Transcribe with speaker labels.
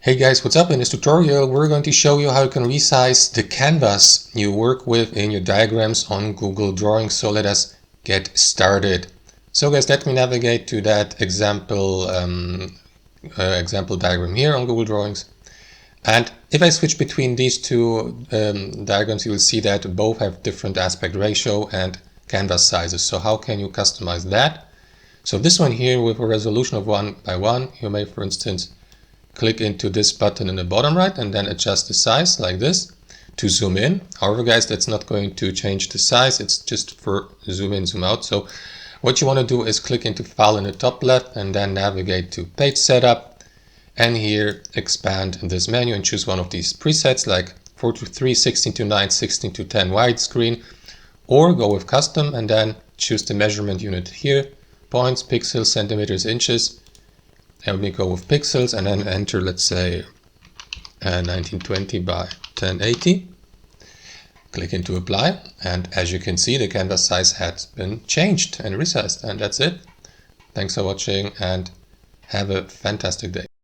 Speaker 1: Hey guys, what's up? In this tutorial we're going to show you how you can resize the canvas you work with in your diagrams on Google Drawings. So let us get started. So guys, let me navigate to that example diagram here on Google Drawings. And if I switch between these two diagrams, you will see that both have different aspect ratio and canvas sizes. So how can you customize that? So this one here with a resolution of 1:1, you may, for instance, click into this button in the bottom right and then adjust the size like this to zoom in. However guys, that's not going to change the size, it's just for zoom in, zoom out. So what you want to do is click into File in the top left and then navigate to Page Setup, and here expand this menu and choose one of these presets like 4:3, 16:9, 16:10 widescreen, or go with Custom and then choose the measurement unit here, points, pixels, centimeters, inches. And we go with pixels and then enter, let's say 1920 by 1080. Click into apply, and as you can see, the canvas size has been changed and resized, and that's it. Thanks for watching and have a fantastic day.